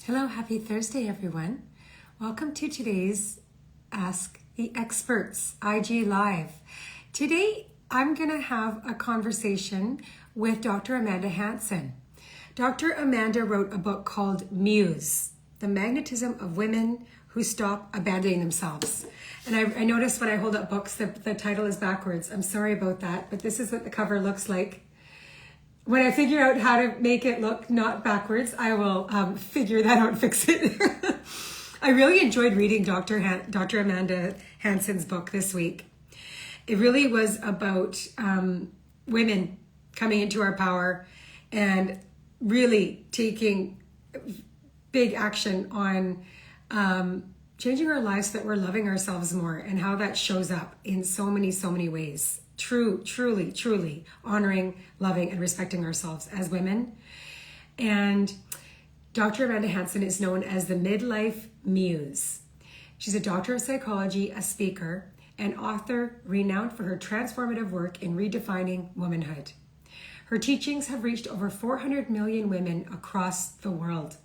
Hello, happy Thursday, everyone. Welcome to today's Ask the Experts IG Live. Today, I'm going to have a conversation with Dr. Amanda Hanson. Dr. Amanda wrote a book called Muse, The Magnetism of Women Who Stop Abandoning Themselves. And I noticed when I hold up books that the title is backwards. I'm sorry about that, but this is what the cover looks like. When I figure out how to make it look not backwards, I will figure that out and fix it. I really enjoyed reading Dr. Amanda Hanson's book this week. It really was about women coming into our power and really taking big action on changing our lives so that we're loving ourselves more, and how that shows up in so many ways. Truly honoring, loving, and respecting ourselves as women. And Dr. Amanda Hanson is known as the Midlife Muse. She's a doctor of psychology, a speaker, and author renowned for her transformative work in redefining womanhood. Her teachings have reached over 400 million women across the world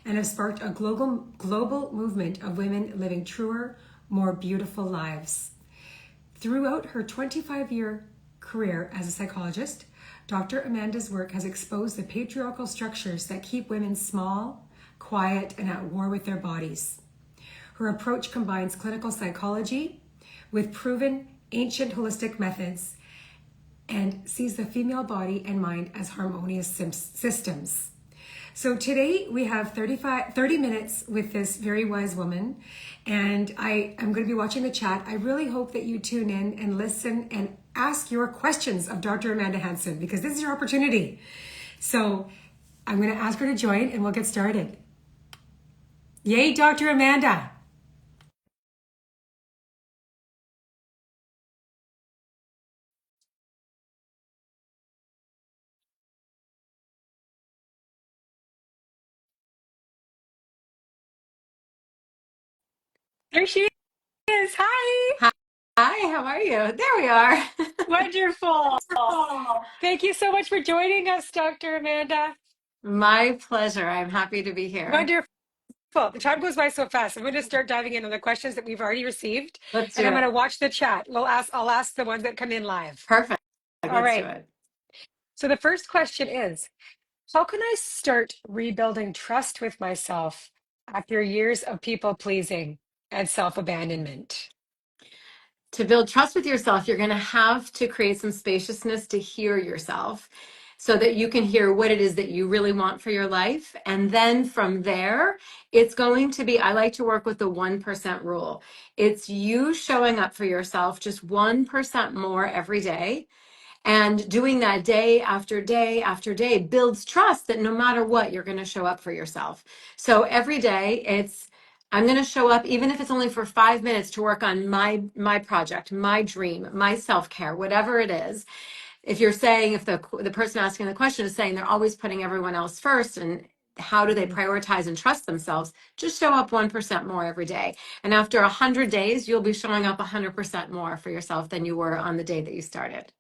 and have sparked a global movement of women living truer, more beautiful lives. Throughout her 25-year career as a psychologist, Dr. Amanda's work has exposed the patriarchal structures that keep women small, quiet, and at war with their bodies. Her approach combines clinical psychology with proven ancient holistic methods and sees the female body and mind as harmonious systems. So today we have 30 minutes with this very wise woman, and I am going to be watching the chat. I really hope that you tune in and listen and ask your questions of Dr. Amanda Hanson, because this is your opportunity. So I'm going to ask her to join and we'll get started. Yay, Dr. Amanda. There she is. Hi. Hi, how are you? There we are. Wonderful. Thank you so much for joining us, Dr. Amanda. My pleasure. I'm happy to be here. Wonderful. The time goes by so fast. I'm going to start diving in on the questions that we've already received, Let's and do I'm going it. to watch the chat. I'll ask the ones that come in live. Perfect. All Let's do right. it. So the first question is, how can I start rebuilding trust with myself after years of people pleasing and self-abandonment? To build trust with yourself, you're going to have to create some spaciousness to hear yourself so that you can hear what it is that you really want for your life. And then from there, it's going to be, I like to work with the 1% rule. It's you showing up for yourself just 1% more every day. And doing that day after day after day builds trust that no matter what, you're going to show up for yourself. So every day I'm going to show up, even if it's only for 5 minutes, to work on my project, my dream, my self-care, whatever it is. If you're saying, if the person asking the question is saying they're always putting everyone else first, and how do they prioritize and trust themselves? Just show up 1% more every day. And after 100 days, you'll be showing up 100% more for yourself than you were on the day that you started.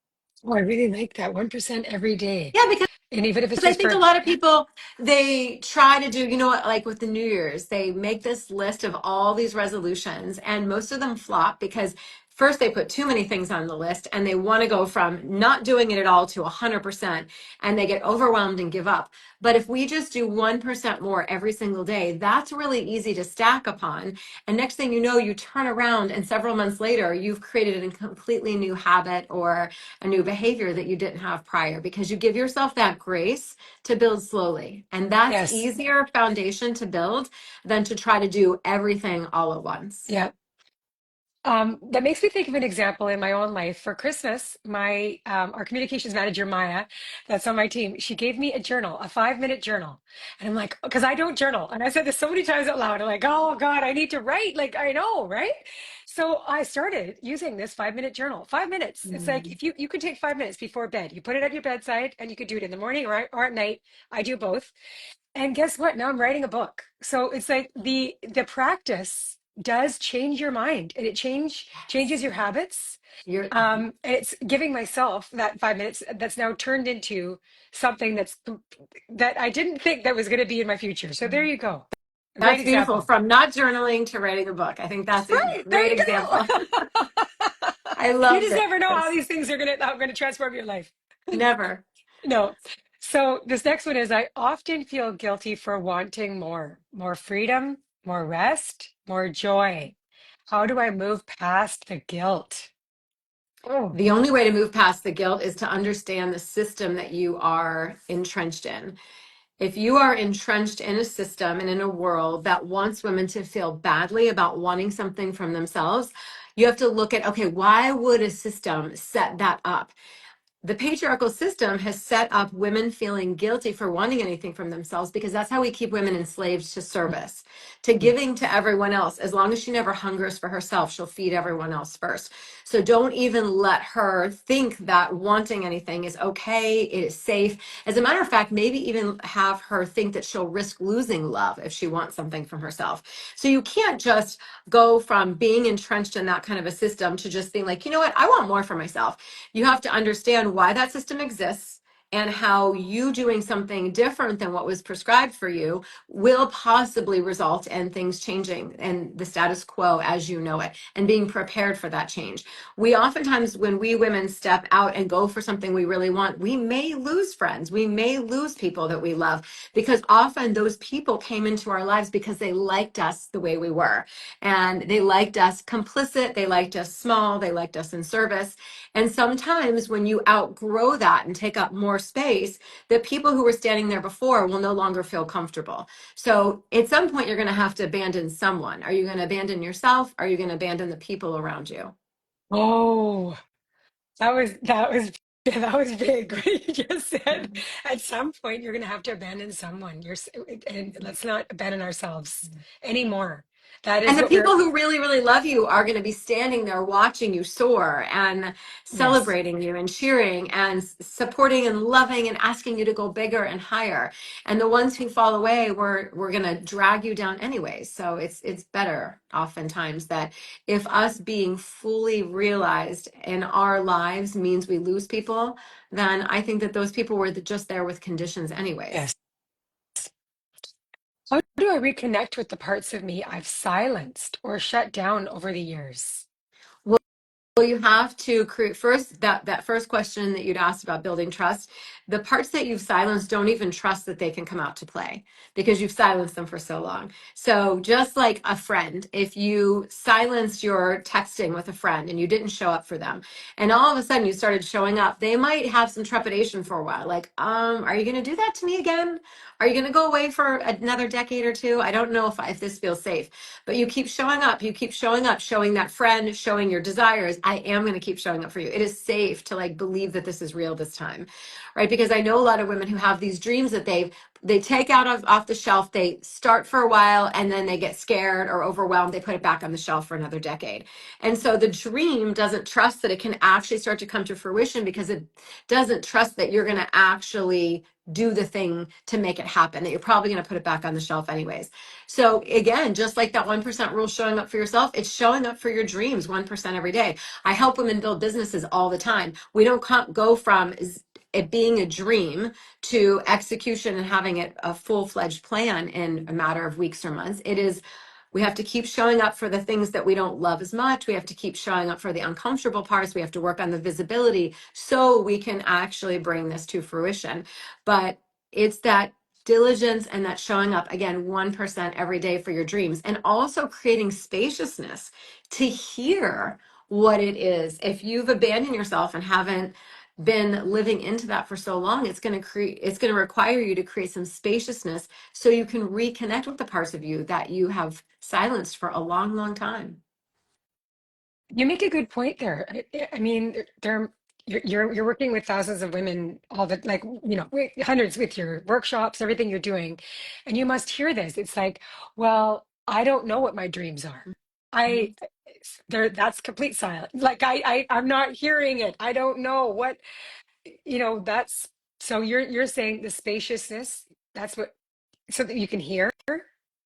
Oh, I really like that 1% every day. Yeah, because And even if it's I just think a for, lot of people, they try to do, like with the New Year's, they make this list of all these resolutions, and most of them flop because first they put too many things on the list and they want to go from not doing it at all to 100%, and they get overwhelmed and give up. But if we just do 1% more every single day, that's really easy to stack upon. And next thing you know, you turn around and several months later, you've created a completely new habit or a new behavior that you didn't have prior, because you give yourself that grace to build slowly. And that's yes. easier foundation to build than to try to do everything all at once. Yeah. That makes me think of an example in my own life. For Christmas, my our communications manager, Maya, that's on my team, she gave me a journal, a 5-minute journal. And I'm like, because I don't journal. And I said this so many times out loud. I'm like, oh God, I need to write. Like, I know, right? So I started using this 5-minute journal. 5 minutes. It's like Mm. if you could take 5 minutes before bed, you put it at your bedside, and you could do it in the morning or at night. I do both. And guess what? Now I'm writing a book. So it's like the practice does change your mind, and it changes your habits. You're And it's giving myself that 5 minutes that's now turned into something that I didn't think that was going to be in my future. So there you go. A great That's beautiful. example. From not journaling to writing a book. I think that's a Right. There great you example. go. I You love just never know how this. these things are gonna transform your life. Never. No. So this next one is I often feel guilty for wanting more freedom, more rest, more joy. How do I move past the guilt? Oh, The only way to move past the guilt is to understand the system that you are entrenched in. If you are entrenched in a system and in a world that wants women to feel badly about wanting something from themselves, you have to look at, okay, why would a system set that up? The patriarchal system has set up women feeling guilty for wanting anything from themselves because that's how we keep women enslaved to service, to giving to everyone else. As long as she never hungers for herself, she'll feed everyone else first. So don't even let her think that wanting anything is okay, it is safe. As a matter of fact, maybe even have her think that she'll risk losing love if she wants something from herself. So you can't just go from being entrenched in that kind of a system to just being like, you know what, I want more for myself. You have to understand why that system exists and how you doing something different than what was prescribed for you will possibly result in things changing and the status quo as you know it, and being prepared for that change. We oftentimes, when we women step out and go for something we really want, we may lose friends, we may lose people that we love, because often those people came into our lives because they liked us the way we were, and they liked us complicit, they liked us small, they liked us in service. And sometimes when you outgrow that and take up more space, the people who were standing there before will no longer feel comfortable. So at some point, you're going to have to abandon someone. Are you going to abandon yourself? Are you going to abandon the people around you? oh, that was that was big. What you just said. Mhm. At some point, you're gonna have to abandon someone. And let's not abandon ourselves anymore. That And is the what we're. people who really, really love you are going to be standing there watching you soar and Yes. celebrating you and cheering and supporting and loving and asking you to go bigger and higher. And the ones who fall away, we're going to drag you down anyways. So it's better oftentimes that if us being fully realized in our lives means we lose people, then I think that those people were just there with conditions anyways. Yes. How do I reconnect with the parts of me I've silenced or shut down over the years? Well, you have to create first that first question that you'd asked about building trust. The parts that you've silenced don't even trust that they can come out to play because you've silenced them for so long. So just like a friend, if you silenced your texting with a friend and you didn't show up for them, and all of a sudden you started showing up, they might have some trepidation for a while. Like, are you going to do that to me again? Are you going to go away for another decade or two? I don't know if this feels safe. But you keep showing up, you keep showing up, showing that friend, showing your desires. I am going to keep showing up for you. It is safe to like believe that this is real this time, right? Because I know a lot of women who have these dreams that they take out of off the shelf, they start for a while and then they get scared or overwhelmed, they put it back on the shelf for another decade. And so the dream doesn't trust that it can actually start to come to fruition because it doesn't trust that you're going to actually do the thing to make it happen, that you're probably going to put it back on the shelf anyways. So again, just like that 1% rule showing up for yourself, it's showing up for your dreams 1% every day. I help women build businesses all the time. We don't go from it being a dream to execution and having it a full-fledged plan in a matter of weeks or months. It is, we have to keep showing up for the things that we don't love as much. We have to keep showing up for the uncomfortable parts. We have to work on the visibility so we can actually bring this to fruition. But it's that diligence and that showing up again 1% every day for your dreams, and also creating spaciousness to hear what it is. If you've abandoned yourself and haven't been living into that for so long, it's going to require you to create some spaciousness so you can reconnect with the parts of you that you have silenced for a long, long time. You make a good point there. I mean, there you're working with thousands of women all the like hundreds with your workshops, everything you're doing, and you must hear this. It's like, well, I don't know what my dreams are. I there that's complete silence. Like I'm not hearing it. I don't know what that's so you're saying the spaciousness, that's what so that you can hear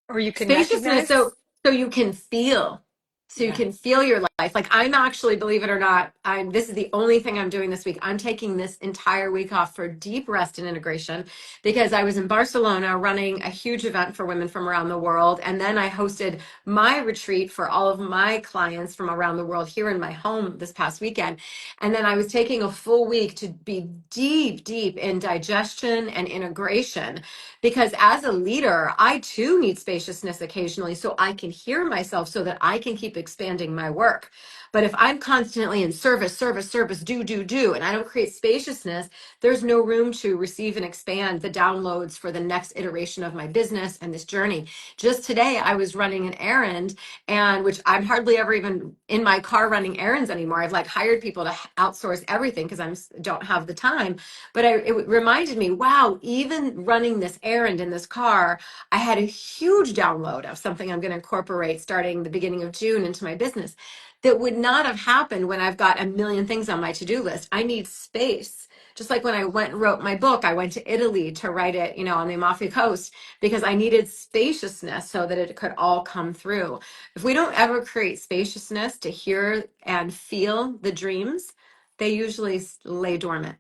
or you can Spaciousness, recognize. so you can feel. so you Yeah. can feel your life. Like I'm actually, believe it or not, this is the only thing I'm doing this week. I'm taking this entire week off for deep rest and integration because I was in Barcelona running a huge event for women from around the world. And then I hosted my retreat for all of my clients from around the world here in my home this past weekend. And then I was taking a full week to be deep, deep in digestion and integration because as a leader, I too need spaciousness occasionally so I can hear myself so that I can keep expanding my work. But if I'm constantly in service, service, service, do, and I don't create spaciousness, there's no room to receive and expand the downloads for the next iteration of my business and this journey. Just today, I was running an errand, and which I'm hardly ever even in my car running errands anymore. I've like hired people to outsource everything because I don't have the time. But it reminded me, wow, even running this errand in this car, I had a huge download of something I'm going to incorporate starting the beginning of June into my business that would not have happened when I've got a million things on my to-do list. I need space. Just like when I went and wrote my book, I went to Italy to write it, on the Amalfi Coast because I needed spaciousness so that it could all come through. If we don't ever create spaciousness to hear and feel the dreams, they usually lay dormant.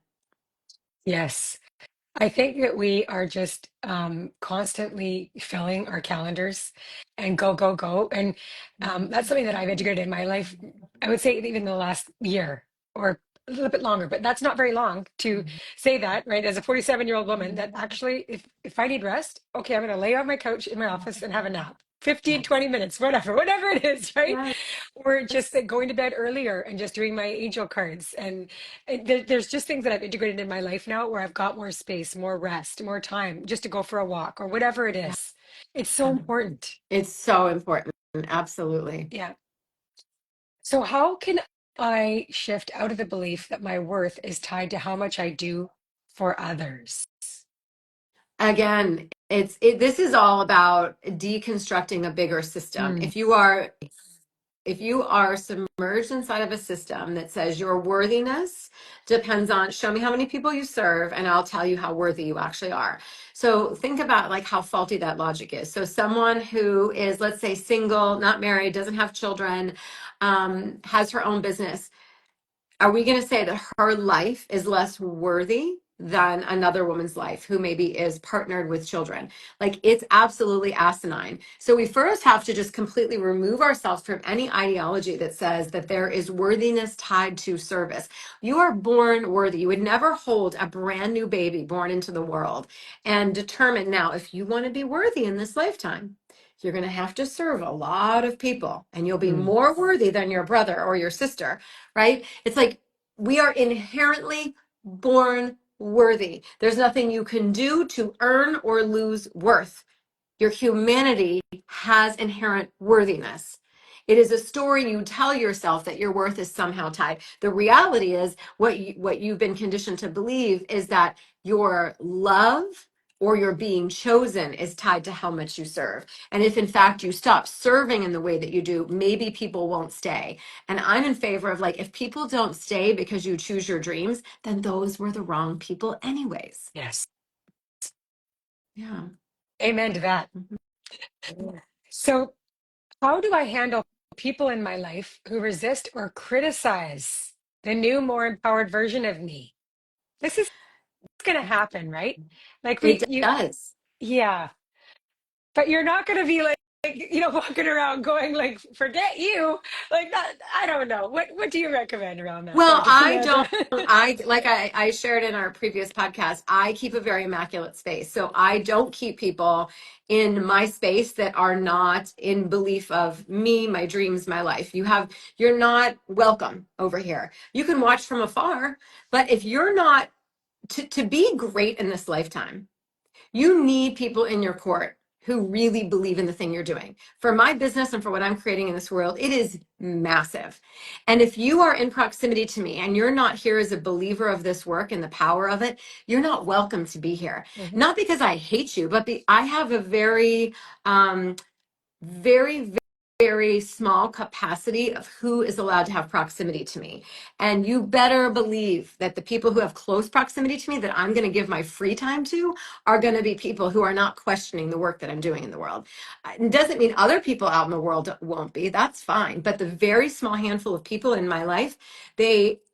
Yes. I think that we are just constantly filling our calendars and go, go, go. And that's something that I've integrated in my life. I would say even the last year or a little bit longer, but that's not very long to say that, right? As a 47-year-old woman, that actually, if I need rest, okay, I'm going to lay on my couch in my office and have a nap. 15, 20 minutes, whatever it is, right? Yes. Or just going to bed earlier and just doing my angel cards. And there's just things that I've integrated in my life now where I've got more space, more rest, more time just to go for a walk or whatever it Yeah. is. It's so important. It's so important. Absolutely. Yeah. So, how can I shift out of the belief that my worth is tied to how much I do for others? Again, this is all about deconstructing a bigger system. Mm, If you are submerged inside of a system that says your worthiness depends on show me how many people you serve and I'll tell you how worthy you actually are. So think about like how faulty that logic is. So someone who is, let's say, single, not married, doesn't have children, has her own business, are we going to say that her life is less worthy than another woman's life who maybe is partnered with children? Like, it's absolutely asinine. So we first have to just completely remove ourselves from any ideology that says that there is worthiness tied to service. You are born worthy. You would never hold a brand new baby born into the world and determine now if you want to be worthy in this lifetime. You're going to have to serve a lot of people and you'll be mm. more worthy than your brother or your sister, right? It's like we are inherently born worthy. There's nothing you can do to earn or lose worth. Your humanity has inherent worthiness. It is a story you tell yourself that your worth is somehow tied. The reality is what you've been conditioned to believe is that your love or your being chosen is tied to how much you serve. And if in fact you stop serving in the way that you do, maybe people won't stay. And I'm in favor of like, if people don't stay because you choose your dreams, then those were the wrong people anyways. Yes. Yeah. Amen to that. Mhm. So, how do I handle people in my life who resist or criticize the new, more empowered version of me? This is going to happen, right? Like It you, does. yeah, but you're not going to be like, walking around going like, forget you. Like that, I don't know. What do you recommend around that, Well, Dr. I don't, Samantha? I shared in our previous podcast, I keep a very immaculate space. So I don't keep people in my space that are not in belief of me, my dreams, my life. You're not welcome over here. You can watch from afar, but if you're not, to be great in this lifetime, you need people in your court who really believe in the thing you're doing. For my business and for what I'm creating in this world, it is massive. And if you are in proximity to me and you're not here as a believer of this work and the power of it, you're not welcome to be here. Mhm. Not because I hate you, but I have a very, very very small capacity of who is allowed to have proximity to me. And you better believe that the people who have close proximity to me that I'm going to give my free time to are going to be people who are not questioning the work that I'm doing in the world. It doesn't mean other people out in the world won't be. That's fine. But the very small handful of people in my life,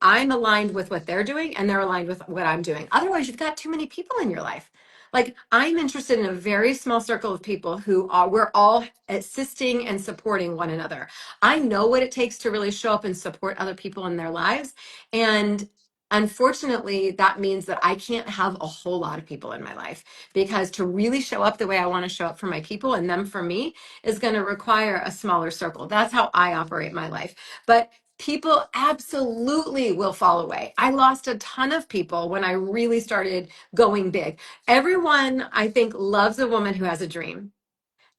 I'm aligned with what they're doing and they're aligned with what I'm doing. Otherwise, you've got too many people in your life. Like, I'm interested in a very small circle of people we're all assisting and supporting one another. I know what it takes to really show up and support other people in their lives. And unfortunately, that means that I can't have a whole lot of people in my life, because to really show up the way I want to show up for my people and them for me is going to require a smaller circle. That's how I operate my life. But people absolutely will fall away. I lost a ton of people when I really started going big. Everyone, I think, loves a woman who has a dream.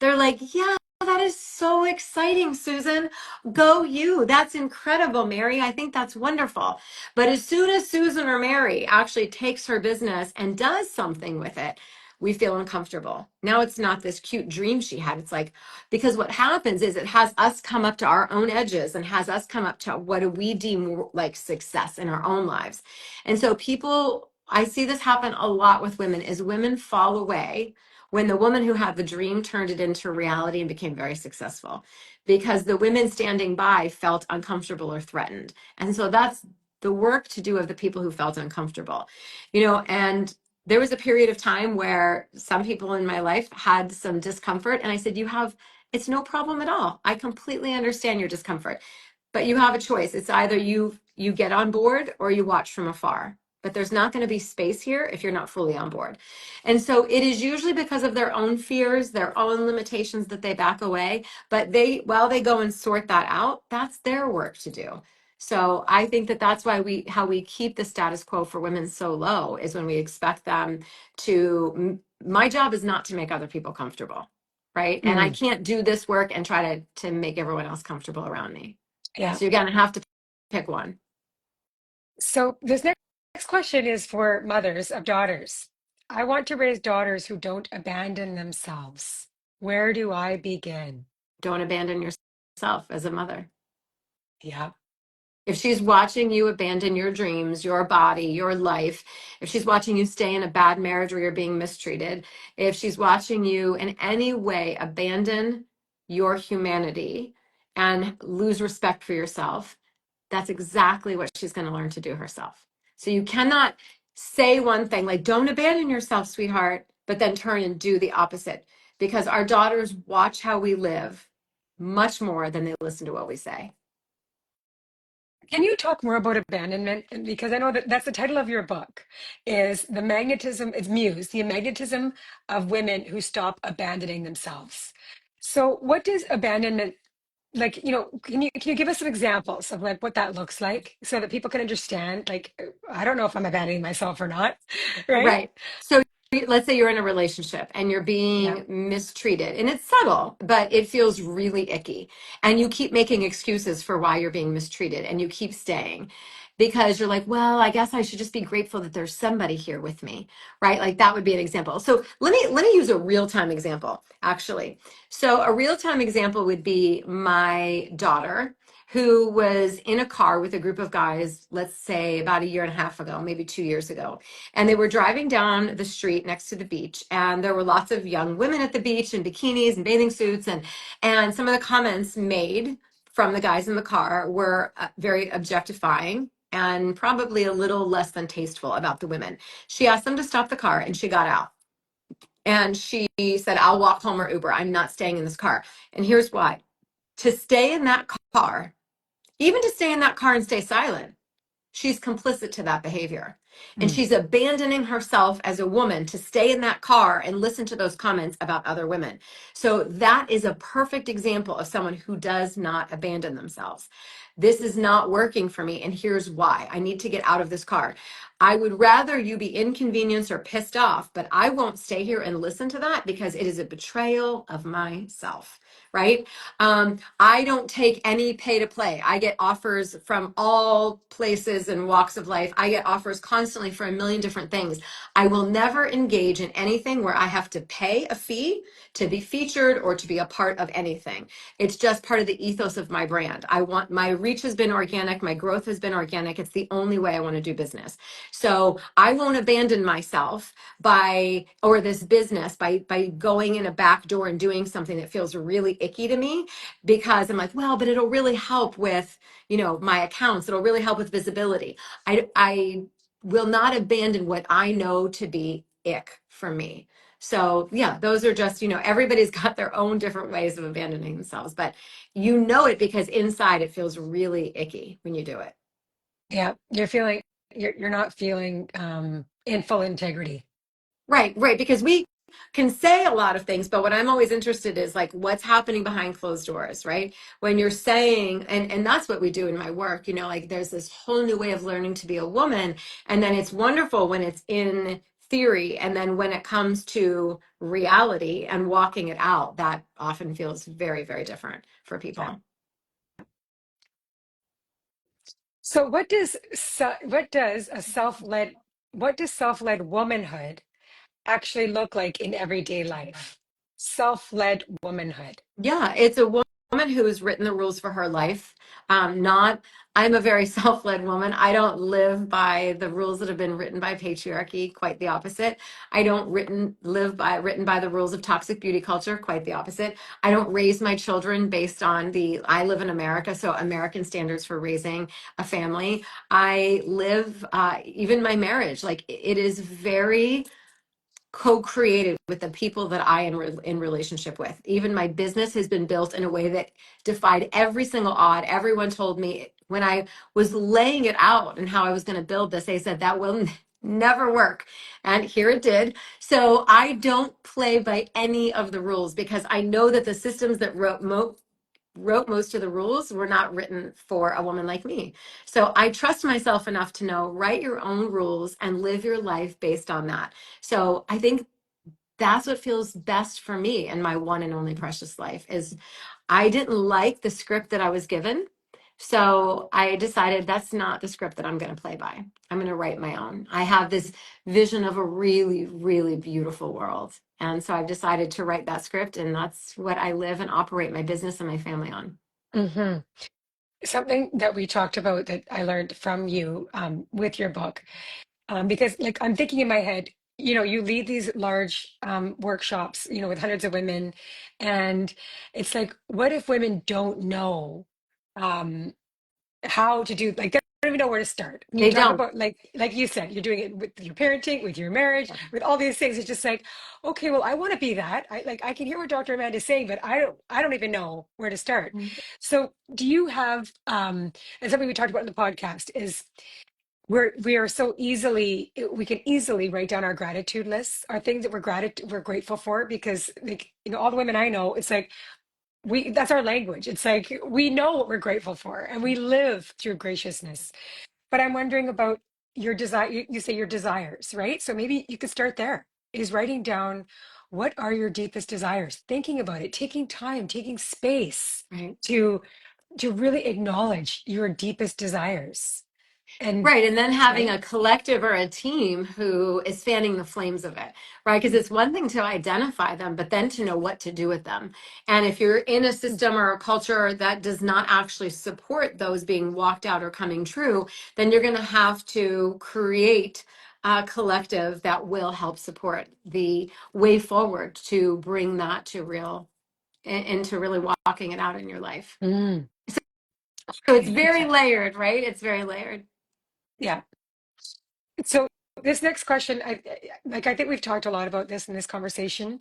They're like, yeah, that is so exciting, Susan. Go you. That's incredible, Mary. I think that's wonderful. But as soon as Susan or Mary actually takes her business and does something with it, we feel uncomfortable. Now it's not this cute dream she had. It's like, because what happens is it has us come up to our own edges and has us come up to what do we deem like success in our own lives. And so I see this happen a lot with women, is women fall away when the woman who had the dream turned it into reality and became very successful, because the women standing by felt uncomfortable or threatened. And so that's the work to do of the people who felt uncomfortable, and there was a period of time where some people in my life had some discomfort, and I said, it's no problem at all. I completely understand your discomfort, but you have a choice. It's either you get on board or you watch from afar. But there's not going to be space here if you're not fully on board. And so it is usually because of their own fears, their own limitations, that they back away. But while they go and sort that out, that's their work to do. So I think that's why how we keep the status quo for women so low is when we expect them my job is not to make other people comfortable, right? And I can't do this work and try to make everyone else comfortable around me. Yeah. So you're going to have to pick one. So this next question is for mothers of daughters. I want to raise daughters who don't abandon themselves. Where do I begin? Don't abandon yourself as a mother. Yeah. If she's watching you abandon your dreams, your body, your life, if she's watching you stay in a bad marriage where you're being mistreated, if she's watching you in any way abandon your humanity and lose respect for yourself, that's exactly what she's going to learn to do herself. So you cannot say one thing like, don't abandon yourself, sweetheart, but then turn and do the opposite, because our daughters watch how we live much more than they listen to what we say. Can you talk more about abandonment? Because I know that's the title of your book, is the magnetism, it's Muse, the magnetism of women who stop abandoning themselves. So what does abandonment, like, can you give us some examples of like what that looks like so that people can understand, like, I don't know if I'm abandoning myself or not, right? Right. So let's say you're in a relationship and you're Yeah. being mistreated, and it's subtle, but it feels really icky. And you keep making excuses for why you're being mistreated, and you keep staying because you're like, well, I guess I should just be grateful that there's somebody here with me, right? Like that would be an example. So let me use a real-time example, actually. So a real-time example would be my daughter, who was in a car with a group of guys, let's say about a year and a half ago, maybe 2 years ago. And they were driving down the street next to the beach, and there were lots of young women at the beach in bikinis and bathing suits, and some of the comments made from the guys in the car were very objectifying and probably a little less than tasteful about the women. She asked them to stop the car, and she got out. And she said, I'll walk home or Uber. I'm not staying in this car. And here's why. To stay in that car, even to stay in that car and stay silent, she's complicit to that behavior. And she's abandoning herself as a woman to stay in that car and listen to those comments about other women. So that is a perfect example of someone who does not abandon themselves. this is not working for me, and here's why. I need to get out of this car. I would rather you be inconvenienced or pissed off, but I won't stay here and listen to that because it is a betrayal of myself, right? I don't take any pay to play. I get offers from all places and walks of life. I get offers constantly for a million different things. I will never engage in anything where I have to pay a fee to be featured or to be a part of anything. It's just part of the ethos of my brand. I want, my reach has been organic, my growth has been organic. It's the only way I want to do business. So I won't abandon myself by, or this business by going in a back door and doing something that feels really icky to me, because I'm like, well, but it'll really help with, my accounts. It'll really help with visibility. I will not abandon what I know to be ick for me. So yeah, those are just, everybody's got their own different ways of abandoning themselves, but it because inside it feels really icky when you do it. Yeah, you're not feeling in full integrity. Right, right. Because we can say a lot of things, but what I'm always interested is like what's happening behind closed doors, right? When you're saying, and that's what we do in my work, like there's this whole new way of learning to be a woman. And then it's wonderful when it's in theory. And then when it comes to reality and walking it out, that often feels very, very different for Yeah. people. So what does self-led womanhood actually look like in everyday life? Self-led womanhood. Yeah, it's a woman who has written the rules for her life. Not, I'm a very self-led woman. I don't live by the rules that have been written by patriarchy, quite the opposite. I don't written by the rules of toxic beauty culture, quite the opposite. I don't raise my children based on I live in America, so American standards for raising a family. I live, even my marriage, like it is very co-created with the people that I am in relationship with. Even my business has been built in a way that defied every single odd. Everyone told me when I was laying it out and how I was going to build this, they said that will never work. And here it did. So I don't play by any of the rules because I know that the systems that wrote most of the rules were not written for a woman like me. So I trust myself enough to know, write your own rules and live your life based on that. So I think that's what feels best for me in my one and only precious life is I didn't like the script that I was given. So I decided that's not the script that I'm going to play by. I'm going to write my own. I have this vision of a really, really beautiful world. And so I've decided to write that script, and that's what I live and operate my business and my family on. Hmm. Something that we talked about that I learned from you with your book, because like I'm thinking in my head, you lead these large workshops, with hundreds of women, and it's like, what if women don't know? Um, how to do, like, they don't even know where to start. You They talk don't. about, like you said, you're doing it with your parenting, with your marriage, with all these things. It's just like, okay, well, I want to be that. I can hear what Dr. Amanda is saying, but I don't even know where to start. So do you have and something we talked about in the podcast is we are so easily, we can easily write down our gratitude lists, our things that we're grateful for, because like, all the women I know, it's like that's our language. It's like we know what we're grateful for and we live through graciousness. But I'm wondering about your desire. You say your desires, right? So maybe you could start there, is writing down what are your deepest desires, thinking about it, taking time, taking space Right. to really acknowledge your deepest desires. And Right. And then having right. a collective or a team who is fanning the flames of it, right? Because it's one thing to identify them, but then to know what to do with them. And if you're in a system or a culture that does not actually support those being walked out or coming true, then you're going to have to create a collective that will help support the way forward to bring that to into really walking it out in your life. Mm, So it's okay, very okay. layered, right? It's very layered. Yeah. So this next question, I think we've talked a lot about this in this conversation,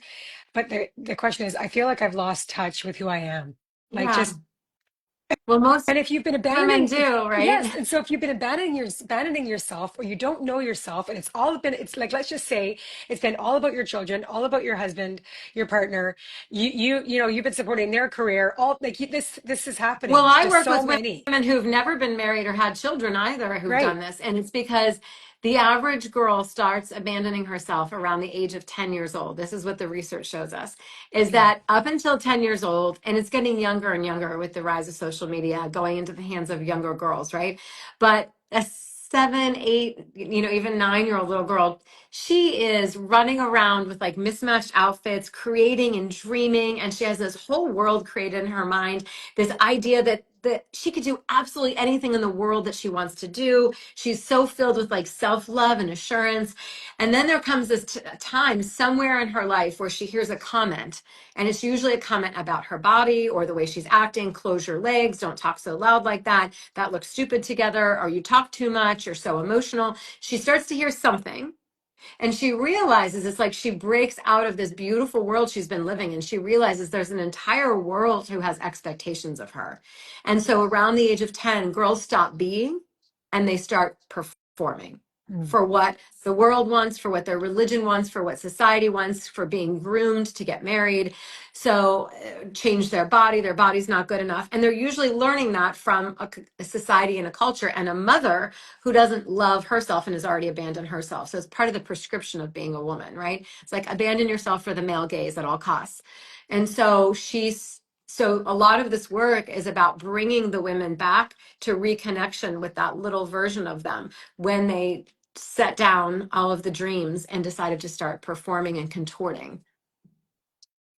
but the question is, I feel like I've lost touch with who I am. Like Yeah. just Well, most And if you've been women abandoning, do, right? yes, and so if you've been abandoning yourself, or you don't know yourself, and it's like, let's just say it's been all about your children, all about your husband, your partner. You've been supporting their career. All like this is Well, happening I to work so with many, women who've never been married or had children either who've done right? this. And it's because the average girl starts abandoning herself around the age of 10 years old. This is what the research shows us, is Yeah. that up until 10 years old, and it's getting younger and younger with the rise of social media going into the hands of younger girls, right? But a 7, 8, even 9-year-old little girl, she is running around with like mismatched outfits, creating and dreaming, and she has this whole world created in her mind, this idea that she could do absolutely anything in the world that she wants to do. She's so filled with like self-love and assurance. And then there comes this time somewhere in her life where she hears a comment, and it's usually a comment about her body or the way she's acting. Close your legs, don't talk so loud like that. That looks stupid together, or you talk too much, you're so emotional. She starts to hear something, and she realizes it's like she breaks out of this beautiful world she's been living in. She realizes there's an entire world who has expectations of her. And so around the age of 10, girls stop being and they start performing Mm. for what the world wants, for what their religion wants, for what society wants, for being groomed to get married. So change their body. Their body's not good enough. And they're usually learning that from a society and a culture and a mother who doesn't love herself and has already abandoned herself. So it's part of the prescription of being a woman, right? It's like abandon yourself for the male gaze at all costs. And so a lot of this work is about bringing the women back to reconnection with that little version of them when they set down all of the dreams and decided to start performing and contorting.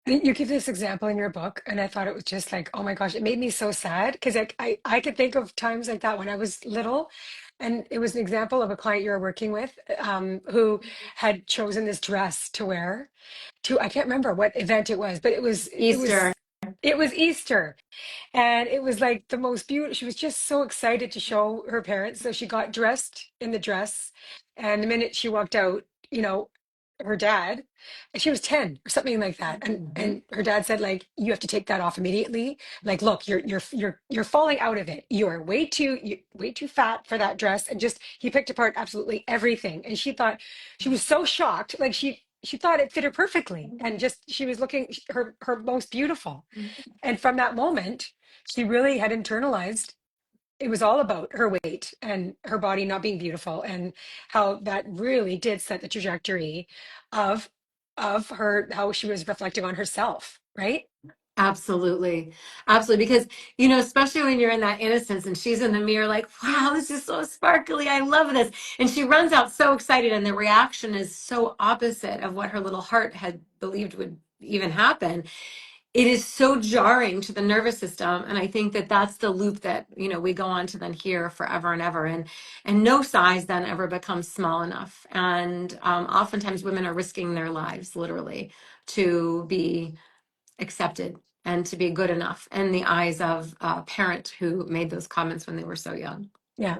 You give this example in your book, and I thought it was just like, oh my gosh, it made me so sad because I could think of times like that when I was little. And it was an example of a client you were working with, who had chosen this dress to wear to, I can't remember what event it was, but Easter. it was Easter. And it was like the most beautiful. She was just so excited to show her parents. So she got dressed in the dress. And the minute she walked out, you know, her dad, and she was 10 or something like that. And her dad said, like, you have to take that off immediately. Like, look, you're falling out of it. You are way too fat for that dress. And just he picked apart absolutely everything. And she thought she was so shocked. Like she thought it fit her perfectly. And just she was looking her most beautiful. And from that moment, she really had internalized it was all about her weight and her body not being beautiful, and how that really did set the trajectory of her, how she was reflecting on herself, right? Absolutely. Absolutely. Because, especially when you're in that innocence and she's in the mirror, like, wow, this is so sparkly. I love this. And she runs out so excited, and the reaction is so opposite of what her little heart had believed would even happen. It is so jarring to the nervous system. And I think that that's the loop that, we go on to then hear forever and ever. And no size then ever becomes small enough. And oftentimes women are risking their lives literally to be accepted and to be good enough in the eyes of a parent who made those comments when they were so young. Yeah.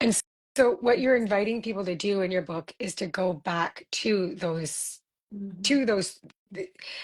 And so what you're inviting people to do in your book is to go back Mhm. to those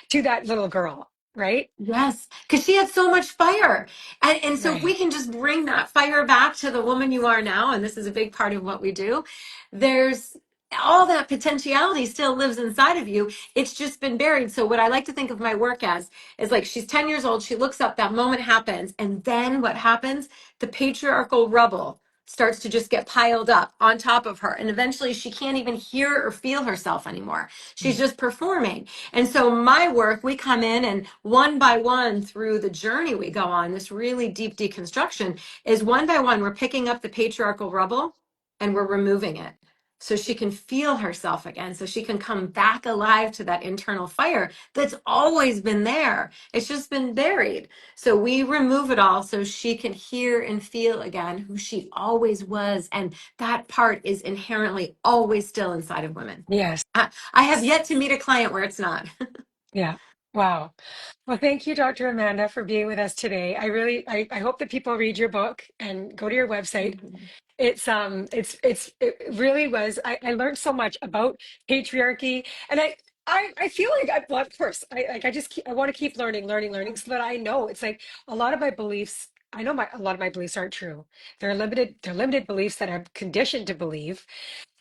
to that little girl, right? Yes, because she had so much fire. And so if we Right. can just bring that fire back to the woman you are now, and this is a big part of what we do, there's all that potentiality still lives inside of you. It's just been buried. So what I like to think of my work as is like she's 10 years old, she looks up, that moment happens, and then what happens? The patriarchal rubble starts to just get piled up on top of her. And eventually she can't even hear or feel herself anymore. She's just performing. And so my work, we come in and one by one through the journey we go on, this really deep deconstruction is one by one, we're picking up the patriarchal rubble and we're removing it. So she can feel herself again. So she can come back alive to that internal fire that's always been there. It's just been buried. So we remove it all so she can hear and feel again who she always was. And that part is inherently always still inside of women. Yes. I have yet to meet a client where it's not. Yeah. Wow. Well, thank you, Dr. Amanda, for being with us today. I hope that people read your book and go to your website. It really was, I learned so much about patriarchy, and I feel like well, of course, I just I want to keep learning so that I know it's like a lot of my beliefs I know a lot of my beliefs aren't true. They're limited beliefs that I'm conditioned to believe.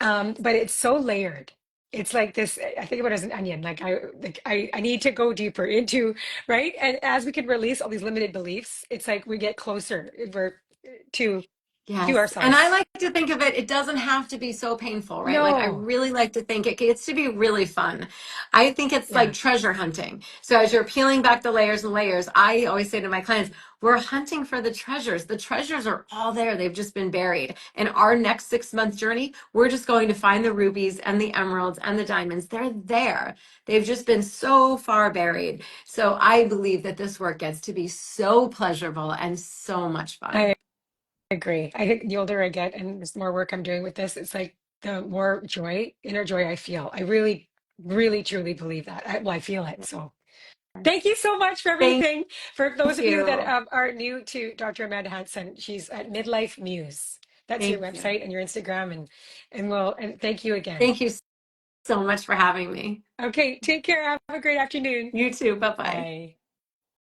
But it's so layered. It's like this, I think about it as an onion. I need to go deeper into, right? And as we can release all these limited beliefs, it's like we get closer to to Yes. And I ourselves. like to think of it, it doesn't have to be so painful, right? Like I No. really like to think it gets to be really fun. I think it's like Yeah. treasure hunting. So as you're peeling back the layers and layers, I always say to my clients, we're hunting for the treasures. The treasures are all there. They've just been buried. And our next 6 month journey, we're just going to find the rubies and the emeralds and the diamonds. They're there. They've just been so far buried. So I believe that this work gets to be so pleasurable and so much fun. I agree. I think the older I get and the more work I'm doing with this, it's like the more inner joy I feel. I really, really, truly believe that. Well, I feel it. So thank you so much for Thank everything. For those of you that you. are new to Dr. Amanda Hanson, she's at Midlife Muse. That's your Thank you. website and your Instagram, and thank you again. Thank you so much for having me. Okay, take care. Have a great afternoon. You too. Bye bye. Bye.